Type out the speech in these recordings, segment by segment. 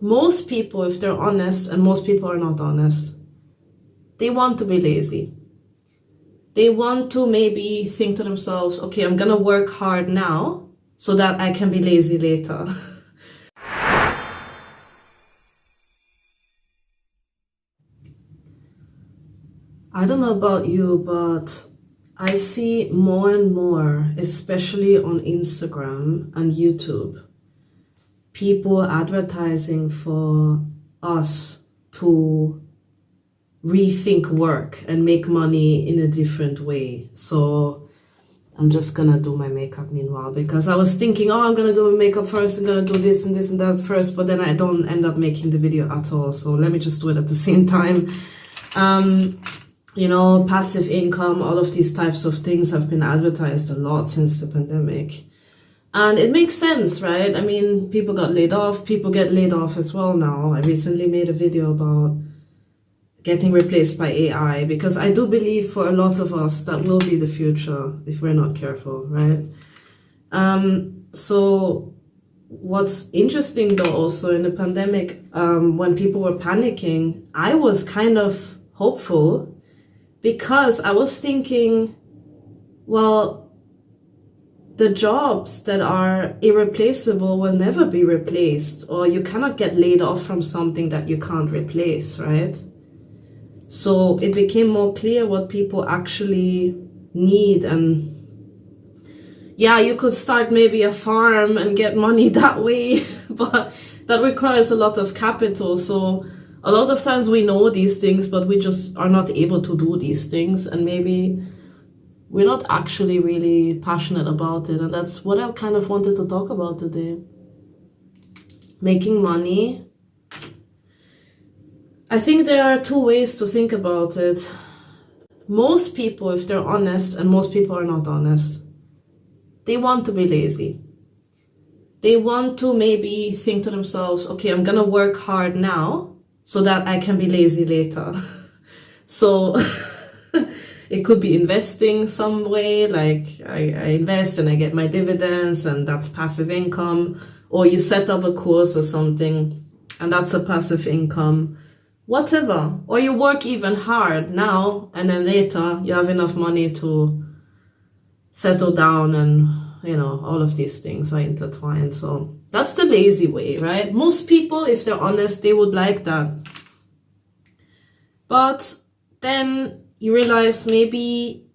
most people, if they're honest, and most people are not honest, they want to be lazy. They want to maybe think to themselves, okay, I'm gonna work hard now so that I can be lazy later. I don't know about you, but I see more and more, especially on Instagram and YouTube, people advertising for us to rethink work and make money in a different way. So I'm just gonna do my makeup meanwhile, because I was thinking, oh, I'm gonna do my makeup first, I'm gonna do this and this and that first, but then I don't end up making the video at all. So let me just do it at the same time. You know, passive income, all of these types of things have been advertised a lot since the pandemic. And it makes sense, right? I mean, people got laid off, people get laid off as well now. I recently made a video about getting replaced by AI, because I do believe for a lot of us that will be the future if we're not careful, right? So what's interesting though also in the pandemic, when people were panicking, I was kind of hopeful, because I was thinking, well, the jobs that are irreplaceable will never be replaced, or you cannot get laid off from something that you can't replace, right? So it became more clear what people actually need. And yeah, you could start maybe a farm and get money that way, but that requires a lot of capital. So a lot of times we know these things, but we just are not able to do these things. And maybe we're not actually really passionate about it. And that's what I kind of wanted to talk about today. Making money. I think there are two ways to think about it. Most people, if they're honest, and most people are not honest, they want to be lazy. They want to maybe think to themselves, okay, I'm gonna work hard now so that I can be lazy later. So it could be investing some way, like I invest and I get my dividends and that's passive income, or you set up a course or something and that's a passive income, whatever. Or you work even hard now and then later you have enough money to settle down, and you know, all of these things are intertwined. So that's the lazy way, right? Most people, if they're honest, they would like that. But then you realize maybe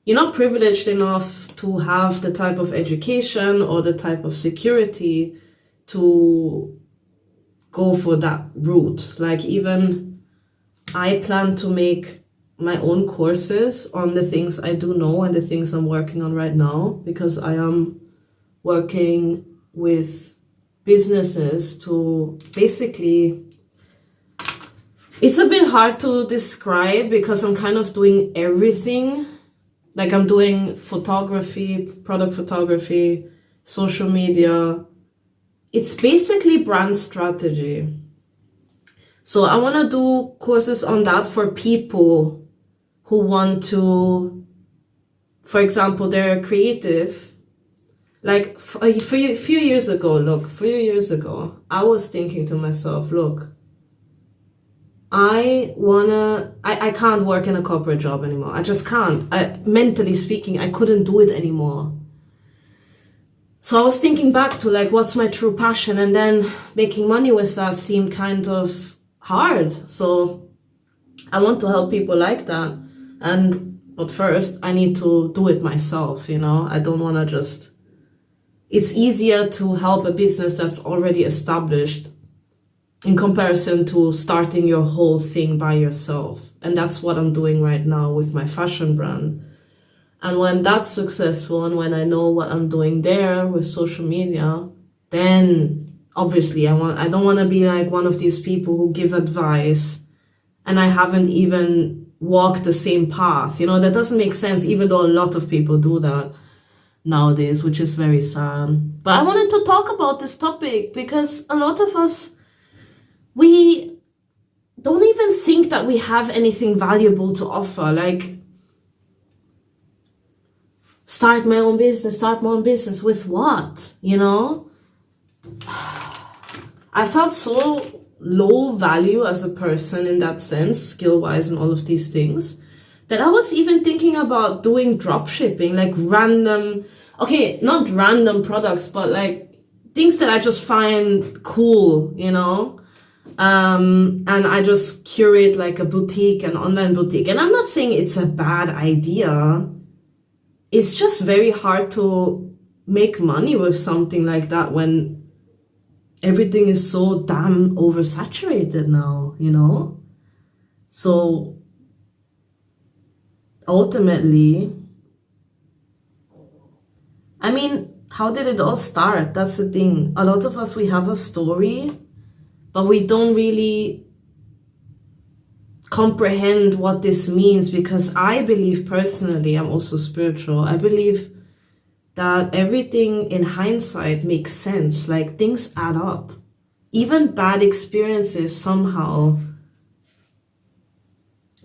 you're not privileged enough to have the type of education or the type of security to go for that route. Like, even I plan to make my own courses on the things I do know and the things I'm working on right now, because I am working with businesses to basically, it's a bit hard to describe because I'm kind of doing everything. Like, I'm doing photography, product photography, social media. It's basically brand strategy. So I want to do courses on that for people who want to, for example, they're creative. Like a few years ago, I was thinking to myself, look, I can't work in a corporate job anymore. I just can't. Mentally speaking, I couldn't do it anymore. So I was thinking back to, like, what's my true passion? And then making money with that seemed kind of hard. So I want to help people like that. But first I need to do it myself, you know. I don't want to just, it's easier to help a business that's already established in comparison to starting your whole thing by yourself. And that's what I'm doing right now with my fashion brand. And when that's successful, and when I know what I'm doing there with social media, then obviously I don't want to be like one of these people who give advice and I haven't even walked the same path. You know, that doesn't make sense, even though a lot of people do that nowadays, which is very sad. But I wanted to talk about this topic because a lot of us, we don't even think that we have anything valuable to offer. Like, start my own business with what, you know? I felt so low value as a person in that sense, skill-wise and all of these things, that I was even thinking about doing drop shipping, like random, okay, not random products, but like things that I just find cool, you know? And I just curate like a boutique, an online boutique. And I'm not saying it's a bad idea. It's just very hard to make money with something like that when everything is so damn oversaturated now, you know? So ultimately, I mean, how did it all start? That's the thing. A lot of us, we have a story, but we don't really comprehend what this means, because I believe personally, I'm also spiritual, I believe that everything in hindsight makes sense. Like, things add up. Even bad experiences somehow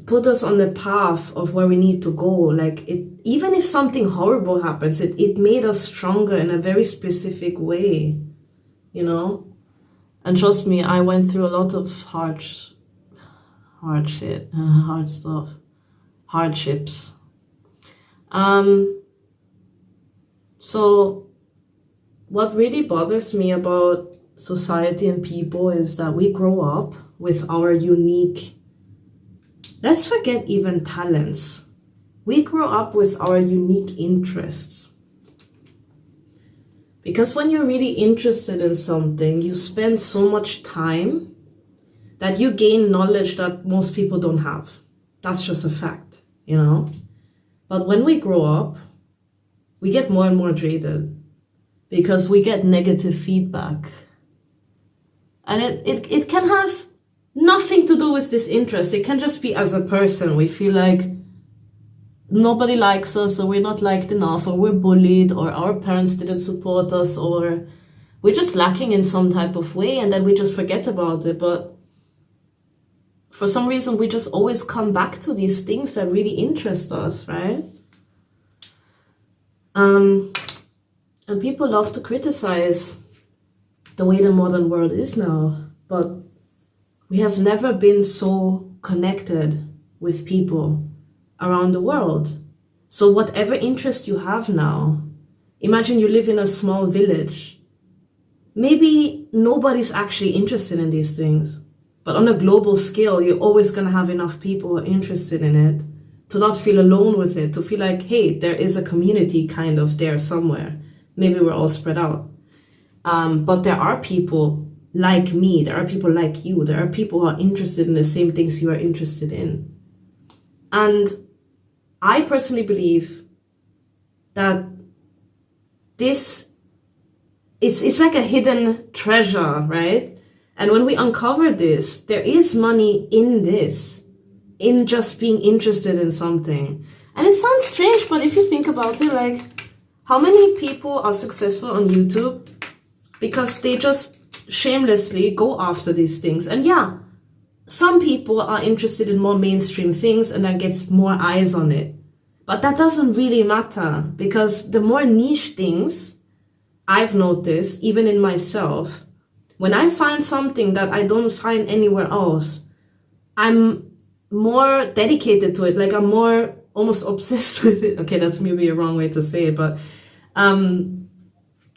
put us on the path of where we need to go. Like, it, even if something horrible happens, it made us stronger in a very specific way, you know? And trust me, I went through a lot of hard shit, hard stuff, hardships. So what really bothers me about society and people is that we grow up with our unique, let's forget even talents. We grow up with our unique interests. Because when you're really interested in something, you spend so much time that you gain knowledge that most people don't have. That's just a fact, you know? But when we grow up, we get more and more jaded because we get negative feedback. And it can have nothing to do with this interest. It can just be as a person. We feel like nobody likes us, or we're not liked enough, or we're bullied, or our parents didn't support us, or we're just lacking in some type of way, and then we just forget about it. But for some reason, we just always come back to these things that really interest us, right? And people love to criticize the way the modern world is now, but we have never been so connected with people around the world. So whatever interest you have now, imagine you live in a small village. Maybe nobody's actually interested in these things, but on a global scale, you're always going to have enough people who are interested in it to not feel alone with it, to feel like, hey, there is a community kind of there somewhere. Maybe we're all spread out. But there are people like me, there are people like you, there are people who are interested in the same things you are interested in. And I personally believe that this, it's like a hidden treasure, right? And when we uncover this, there is money in this, in just being interested in something. And it sounds strange, but if you think about it, like, how many people are successful on YouTube because they just shamelessly go after these things? And yeah, some people are interested in more mainstream things and that gets more eyes on it. But that doesn't really matter, because the more niche things, I've noticed, even in myself, when I find something that I don't find anywhere else, I'm more dedicated to it. Like, I'm more almost obsessed with it. Okay, that's maybe a wrong way to say it, but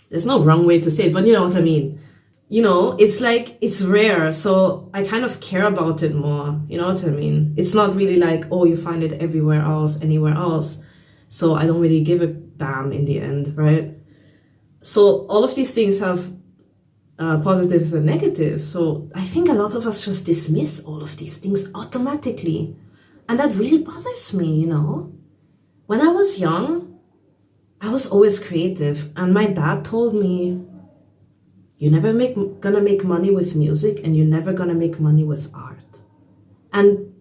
there's no wrong way to say it, but you know what I mean. You know, it's like, it's rare, so I kind of care about it more. You know what I mean? It's not really like, oh, you find it everywhere else, anywhere else, so I don't really give a damn in the end, right? So all of these things have positives and negatives. So I think a lot of us just dismiss all of these things automatically. And that really bothers me, you know? When I was young, I was always creative. And my dad told me, you're never gonna make money with music, and you're never gonna make money with art. And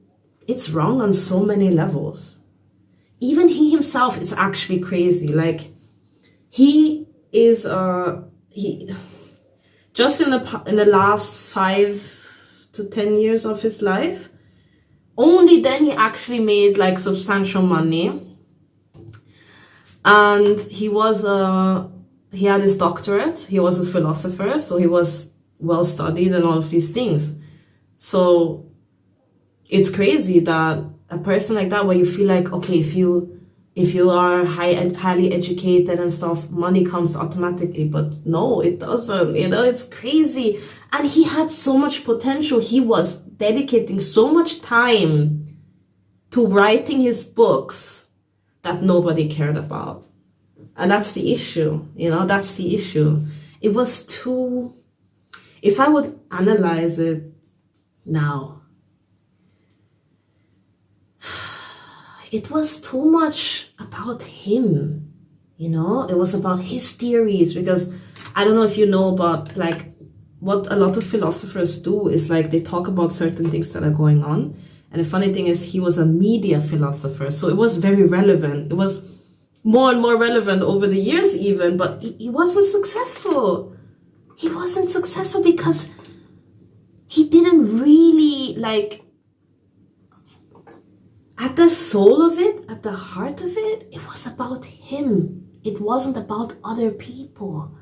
it's wrong on so many levels. Even he himself, it's actually crazy. Like, he is, just in the last 5 to 10 years of his life, only then he actually made like substantial money. And he had his doctorate, he was a philosopher, so he was well studied and all of these things. So it's crazy that a person like that, where you feel like, okay, if you are highly educated and stuff, money comes automatically. But no, it doesn't. It's crazy. And he had so much potential. He was dedicating so much time to writing his books that nobody cared about. And that's the issue. That's the issue. It was too... If I would analyze it now, it was too much about him, it was about his theories, because I don't know if you know, but like what a lot of philosophers do is like they talk about certain things that are going on. And the funny thing is, he was a media philosopher, so it was very relevant. It was more and more relevant over the years even, but he wasn't successful. He wasn't successful because he didn't really like... At the soul of it, at the heart of it, it was about him. It wasn't about other people.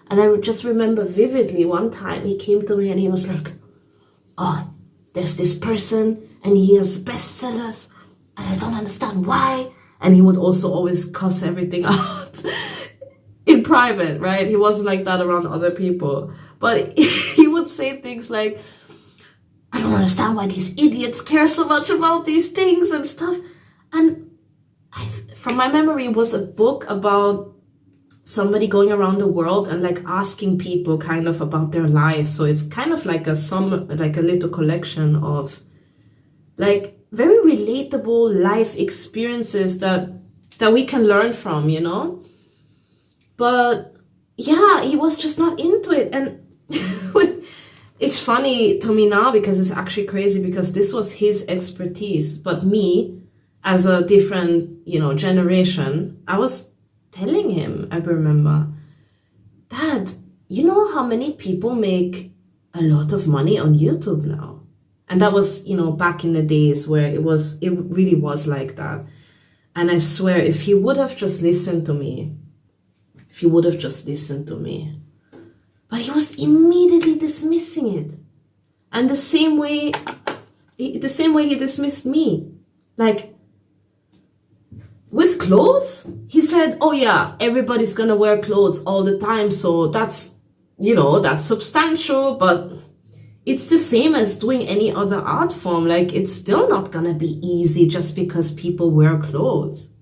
And I just remember vividly one time he came to me and he was like, oh, there's this person and he has bestsellers and I don't understand why. And he would also always cuss everything out in private, right? He wasn't like that around other people. But he would say things like, I don't understand why these idiots care so much about these things and stuff. And from my memory, it was a book about somebody going around the world and like asking people kind of about their lives. So it's kind of like a little collection of like very relatable life experiences that we can learn from, But yeah, he was just not into it. And it's funny to me now because it's actually crazy, because this was his expertise. But me, as a different, generation, I was telling him, I remember, Dad, you know how many people make a lot of money on YouTube now? And that was, back in the days where it really was like that. And I swear, if he would have just listened to me, but he was immediately dismissing it. And the same way he dismissed me. Like, with clothes, he said, oh yeah, everybody's gonna wear clothes all the time, so that's substantial, but it's the same as doing any other art form. Like, it's still not gonna be easy just because people wear clothes.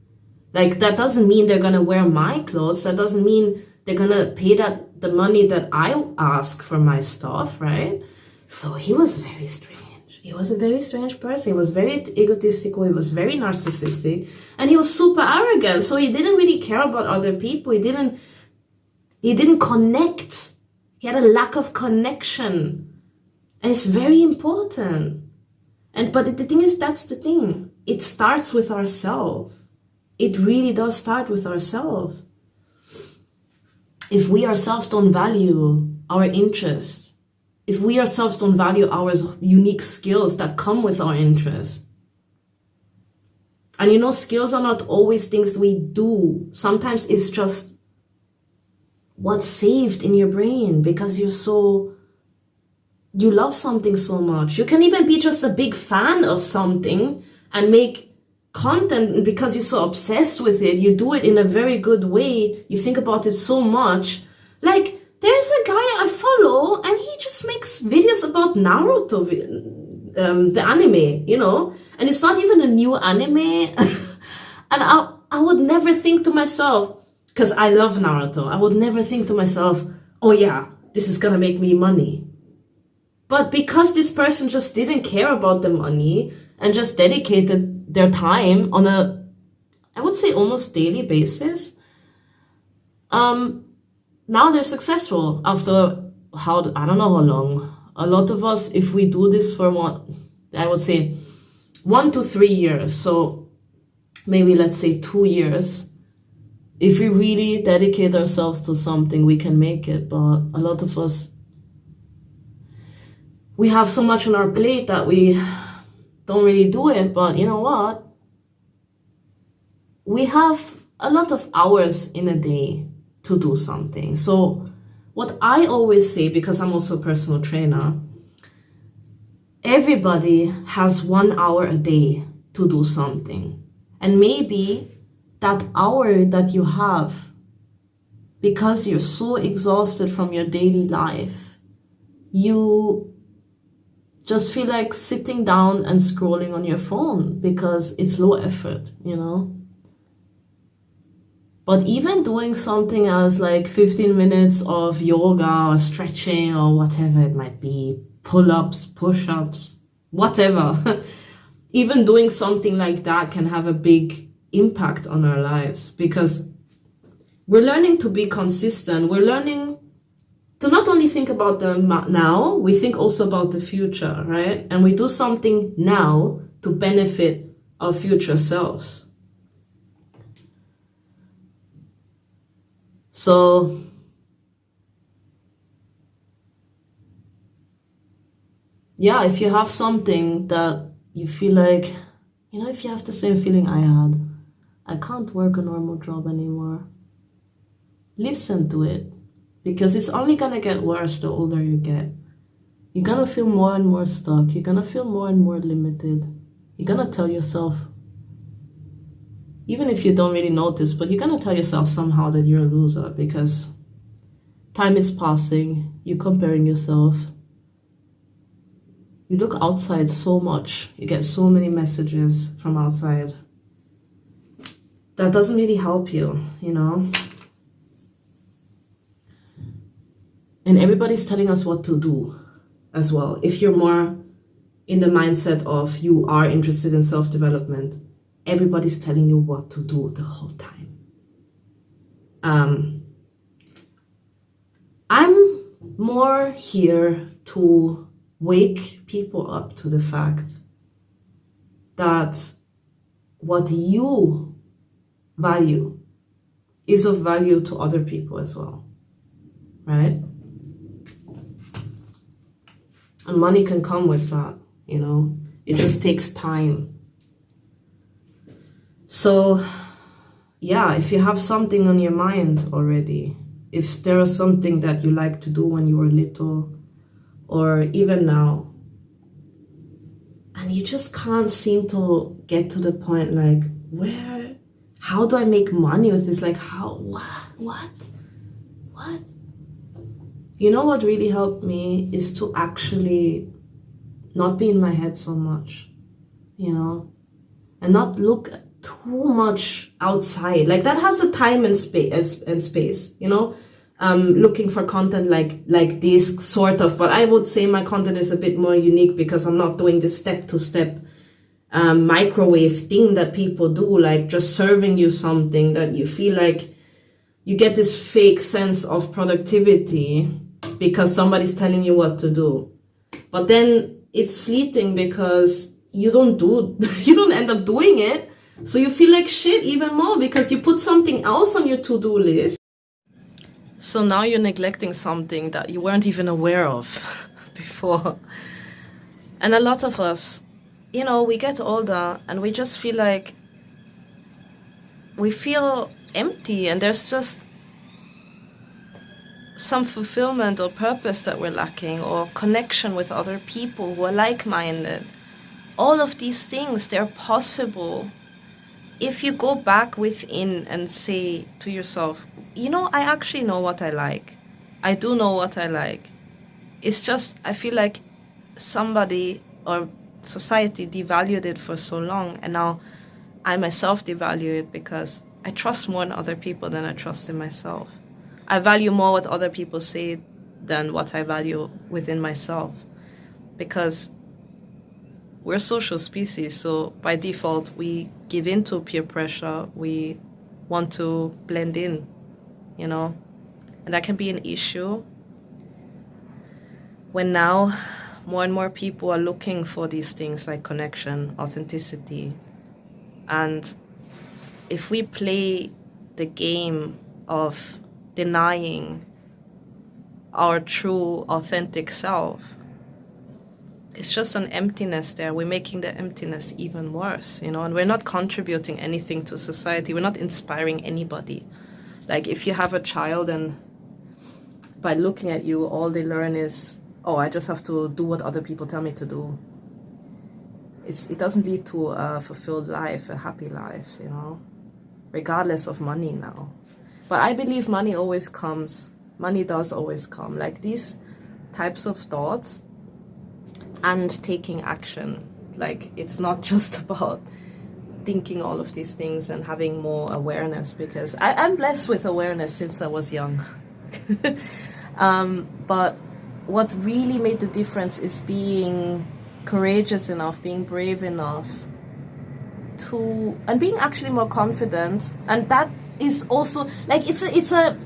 Like, that doesn't mean they're gonna wear my clothes. That doesn't mean they're gonna pay the money that I ask for my stuff, right? So he was very strange. He was a very strange person. He was very egotistical. He was very narcissistic, and he was super arrogant. So he didn't really care about other people. He didn't connect. He had a lack of connection, and it's very important. But the thing is, that's the thing. It starts with ourselves. It really does start with ourselves. If we ourselves don't value our interests, if we ourselves don't value our unique skills that come with our interests, and skills are not always things we do. Sometimes it's just what's saved in your brain because you love something so much. You can even be just a big fan of something and make content because you're so obsessed with it. You do it in a very good way. You think about it so much. Like, there's a guy I follow and he just makes videos about Naruto, the anime, and it's not even a new anime. And I would never think to myself, because I love Naruto, I would never think to myself, oh yeah, this is gonna make me money. But because this person just didn't care about the money and just dedicated their time on I would say almost daily basis, now they're successful after I don't know how long. A lot of us, if we do this for 1 to 3 years, so maybe let's say 2 years, if we really dedicate ourselves to something, we can make it. But a lot of us, we have so much on our plate that we don't really do it. But you know what? We have a lot of hours in a day to do something. So what I always say, because I'm also a personal trainer, everybody has 1 hour a day to do something. And maybe that hour that you have, because you're so exhausted from your daily life, you just feel like sitting down and scrolling on your phone because it's low effort, you know? But even doing something as like 15 minutes of yoga or stretching or whatever it might be, pull-ups, push-ups, whatever, even doing something like that can have a big impact on our lives, because we're learning to be consistent. We're learning to not only think about the now, we think also about the future, right? And we do something now to benefit our future selves. So yeah, if you have something that you feel like, you know, if you have the same feeling I had, I can't work a normal job anymore, listen to it, because it's only gonna get worse the older you get. You're gonna feel more and more stuck. You're gonna feel more and more limited. You're gonna tell yourself, even if you don't really notice, but you're gonna tell yourself somehow that you're a loser, because time is passing, you're comparing yourself. You look outside so much, you get so many messages from outside. That doesn't really help you, you know? And everybody's telling us what to do as well. If you're more in the mindset of you are interested in self-development, everybody's telling you what to do the whole time. I'm more here to wake people up to the fact that what you value is of value to other people as well, right? And money can come with that, you know? It just takes time. So, yeah, if you have something on your mind already, if there is something that you like to do when you were little, or even now, and you just can't seem to get to the point, like, how do I make money with this? Like, what? You know what really helped me is to actually not be in my head so much, you know, and not look too much outside. Like, that has a time and space, you know. Looking for content like this sort of, but I would say my content is a bit more unique because I'm not doing this step-to-step microwave thing that people do, like just serving you something that you feel like you get this fake sense of productivity because somebody's telling you what to do. But then it's fleeting because you don't end up doing it. So you feel like shit even more because you put something else on your to-do list. So now you're neglecting something that you weren't even aware of before. And a lot of us, you know, we get older and we just feel like we feel empty, and there's just some fulfillment or purpose that we're lacking, or connection with other people who are like-minded. All of these things, they're possible if you go back within and say to yourself, you know, I actually know what I like. I do know what I like. It's just, I feel like somebody or society devalued it for so long, and now I myself devalue it because I trust more in other people than I trust in myself. I value more what other people say than what I value within myself, because we're a social species, so by default we give in to peer pressure. We want to blend in, you know, and that can be an issue when now more and more people are looking for these things like connection, authenticity. And if we play the game of denying our true authentic self, it's just an emptiness there. We're making the emptiness even worse, you know, and we're not contributing anything to society. We're not inspiring anybody. Like, if you have a child and by looking at you, all they learn is, oh, I just have to do what other people tell me to do. It doesn't lead to a fulfilled life, a happy life, you know, regardless of money now. But I believe money always comes. Money does always come. Like these types of thoughts and taking action. Like it's not just about thinking all of these things and having more awareness, because I'm blessed with awareness since I was young. But what really made the difference is being courageous enough, being brave enough to, and being actually more confident. And that is also like it's a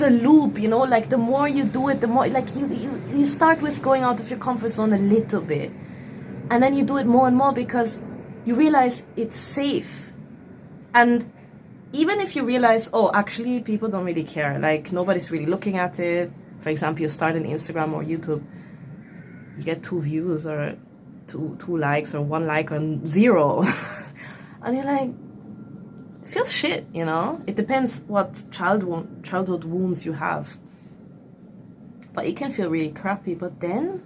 loop, you know. Like the more you do it, the more like you start with going out of your comfort zone a little bit, and then you do it more and more because you realize it's safe. And even if you realize, oh, actually people don't really care, like nobody's really looking at it. For example, you start an Instagram or YouTube, you get 2 views or two likes or 1 like or 0. And you're like, it feels shit, you know? It depends what childhood wounds you have. But it can feel really crappy. But then,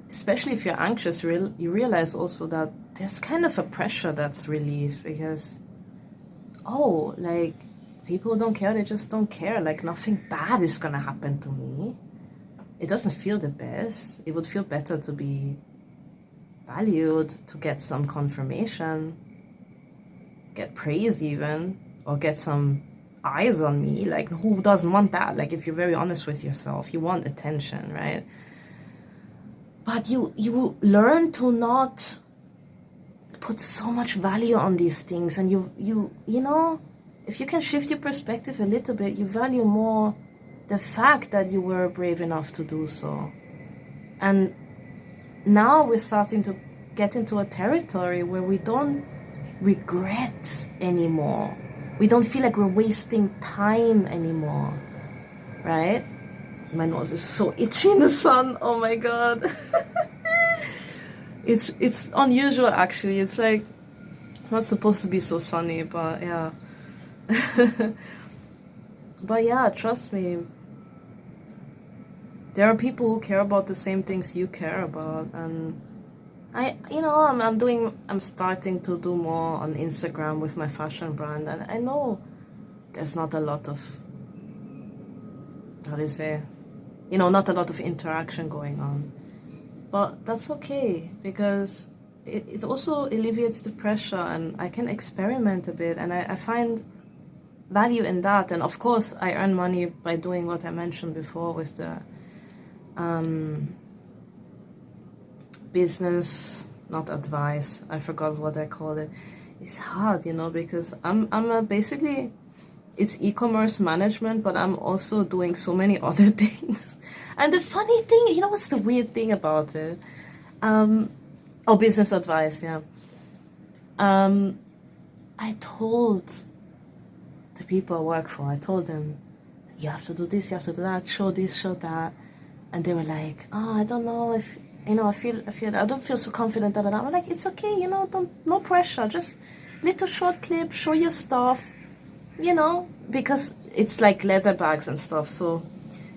especially if you're anxious, you realize also that there's kind of a pressure that's relief, because, oh, like, people don't care, they just don't care. Like, nothing bad is gonna happen to me. It doesn't feel the best. It would feel better to be valued, to get some confirmation, get praise even, or get some eyes on me. Like, who doesn't want that? Like, if you're very honest with yourself, you want attention, right? But you learn to not put so much value on these things, and you know, if you can shift your perspective a little bit, you value more the fact that you were brave enough to do so. And now we're starting to get into a territory where we don't regret anymore. We don't feel like we're wasting time anymore, right? My nose is so itchy in the sun. Oh my god. It's unusual actually. It's like not supposed to be so sunny, but yeah. But yeah, trust me. There are people who care about the same things you care about, and I'm starting to do more on Instagram with my fashion brand, and I know there's not a lot of, how do you say, not a lot of interaction going on. But that's okay, because it also alleviates the pressure, and I can experiment a bit, and I find value in that. And of course, I earn money by doing what I mentioned before with the business, not advice. I forgot what I called it. It's hard, because I'm basically, it's e-commerce management, but I'm also doing so many other things. And the funny thing, what's the weird thing about it? Business advice, yeah. I told the people I work for, I told them, you have to do this, you have to do that, show this, show that. And they were like, oh, I don't know if, I don't feel so confident that I'm like, it's okay, no pressure, just little short clip, show your stuff, because it's like leather bags and stuff, so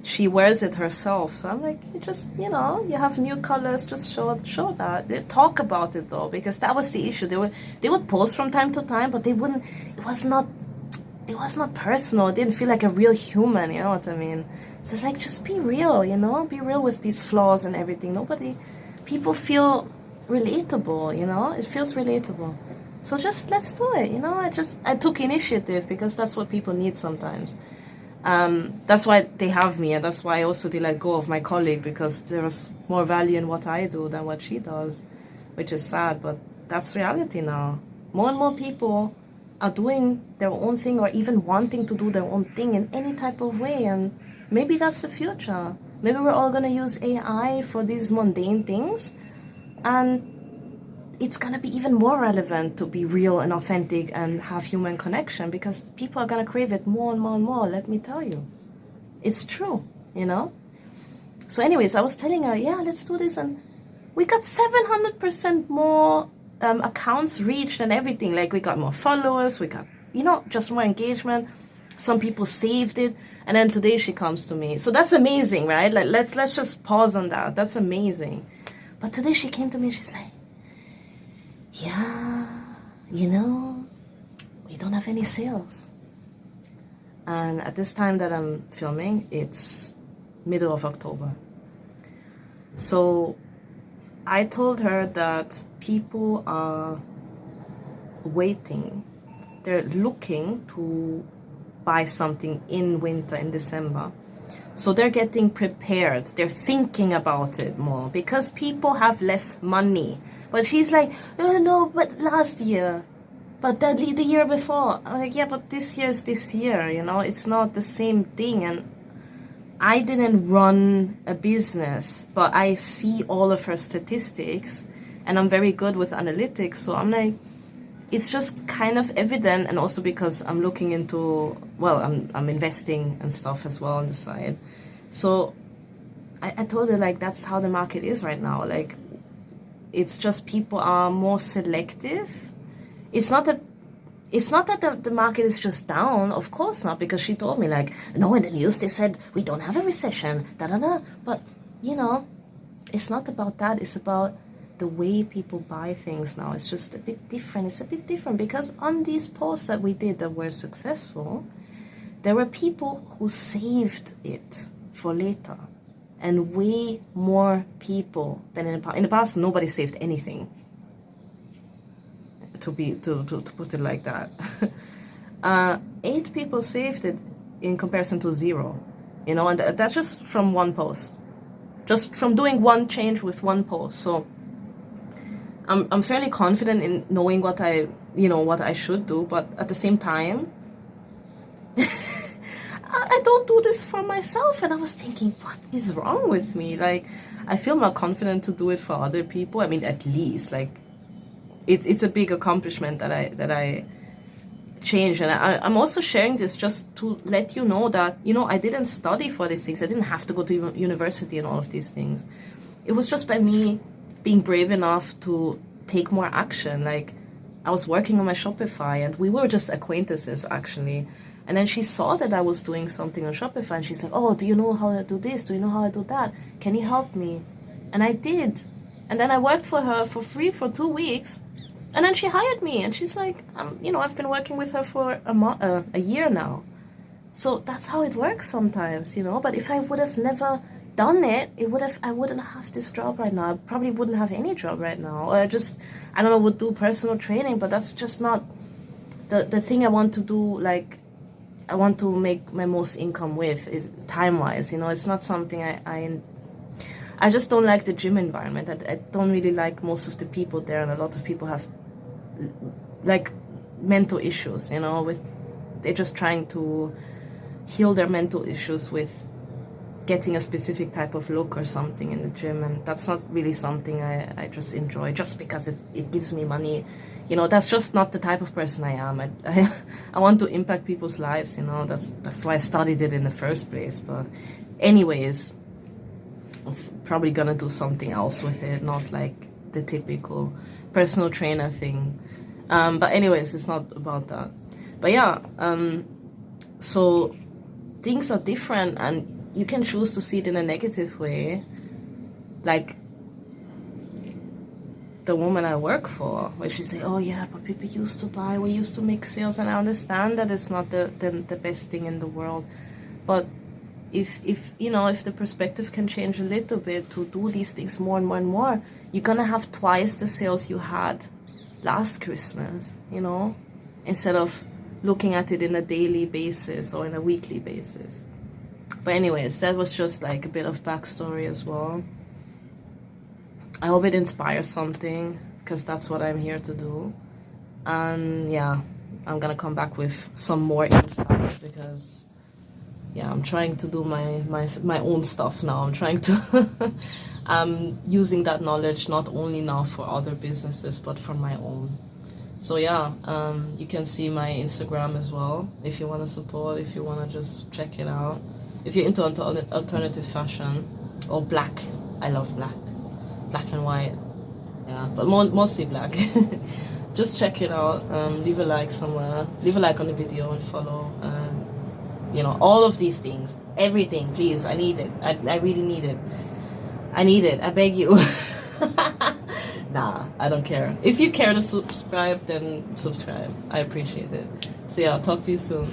she wears it herself. So I'm like, you have new colors, just show that. They talk about it though, because that was the issue. They would post from time to time, but they wouldn't, it was not personal. It didn't feel like a real human, you know what I mean? So it's like, just be real, be real with these flaws and everything. People feel relatable, it feels relatable. So just, let's do it, I took initiative, because that's what people need sometimes. That's why they have me, and that's why I also did let go of my colleague, because there was more value in what I do than what she does, which is sad, but that's reality now. More and more people are doing their own thing, or even wanting to do their own thing in any type of way, and maybe that's the future. Maybe we're all gonna use AI for these mundane things, and it's gonna be even more relevant to be real and authentic and have human connection, because people are gonna crave it more and more and more, let me tell you. It's true, So anyways, I was telling her, yeah, let's do this, and we got 700% more accounts reached and everything. Like, we got more followers, we got, just more engagement. Some people saved it, and then today she comes to me. So that's amazing, right? Like let's just pause on that. That's amazing. But today she came to me, she's like, yeah, you know, we don't have any sales. And at this time that I'm filming, it's middle of October. So I told her that people are waiting. They're looking to buy something in winter, in December. So they're getting prepared. They're thinking about it more because people have less money. But she's like, oh, no, but last year. But the year before. I'm like, yeah, but this year is this year, you know? It's not the same thing. And I didn't run a business, but I see all of her statistics. And I'm very good with analytics. So I'm like, it's just kind of evident, and also because I'm looking into, well, I'm investing and stuff as well on the side. So I told her, like, that's how the market is right now. Like, it's just people are more selective. It's not that the market is just down, of course not, because she told me, like, no, in the news they said we don't have a recession, da-da-da. But, you know, it's not about that. It's about the way people buy things now. It's just a bit different. It's a bit different because on these posts that we did that were successful, there were people who saved it for later, and way more people than in the past. In the past, nobody saved anything. To put it like that, 8 people saved it in comparison to 0, you know, and that's just from one post, just from doing one change with one post. So I'm fairly confident in knowing what I should do, but at the same time, I don't do this for myself. And I was thinking, what is wrong with me? Like, I feel more confident to do it for other people. I mean, at least, like, it's a big accomplishment that I changed. And I'm also sharing this just to let you know that, you know, I didn't study for these things. I didn't have to go to university and all of these things. It was just by me being brave enough to take more action. Like, I was working on my Shopify, and we were just acquaintances, actually. And then she saw that I was doing something on Shopify, and she's like, oh, do you know how I do this? Do you know how I do that? Can you help me? And I did. And then I worked for her for free for 2 weeks. And then she hired me, and she's like, you know, I've been working with her for a year now. So that's how it works sometimes, you know. But if I would have never done it, I wouldn't have this job right now. I probably wouldn't have any job right now. Or I don't know, would do personal training, but that's just not the thing I want to do. Like, I want to make my most income with is time-wise, you know. It's not something I just don't like the gym environment. I don't really like most of the people there, and a lot of people have like mental issues, you know, they're just trying to heal their mental issues with getting a specific type of look or something in the gym, and that's not really something I just enjoy just because it gives me money, you know. That's just not the type of person I am. I want to impact people's lives, you know. That's why I studied it in the first place. But anyways, I'm probably gonna do something else with it, not like the typical personal trainer thing. But anyways, it's not about that. But yeah, so things are different, and you can choose to see it in a negative way. Like the woman I work for, where she say, oh yeah, but people used to buy, we used to make sales, and I understand that it's not the best thing in the world. But if you know, if the perspective can change a little bit to do these things more and more and more, you're gonna have twice the sales you had last Christmas, you know, instead of looking at it in a daily basis or in a weekly basis. But anyways, that was just like a bit of backstory as well. I hope it inspires something, because that's what I'm here to do. And yeah, I'm gonna come back with some more insights, because yeah, I'm trying to do my own stuff now. I'm trying to I'm using that knowledge not only now for other businesses, but for my own. So yeah, you can see my Instagram as well if you want to support, if you want to just check it out. If you're into alternative fashion or black, I love black and white, yeah, but mostly black. Just check it out. Leave a like somewhere, leave a like on the video, and follow. you know, all of these things, everything, please, I need it. I really need it. I need it. I beg you. Nah, I don't care. If you care to subscribe, then subscribe. I appreciate it. So yeah, I'll talk to you soon.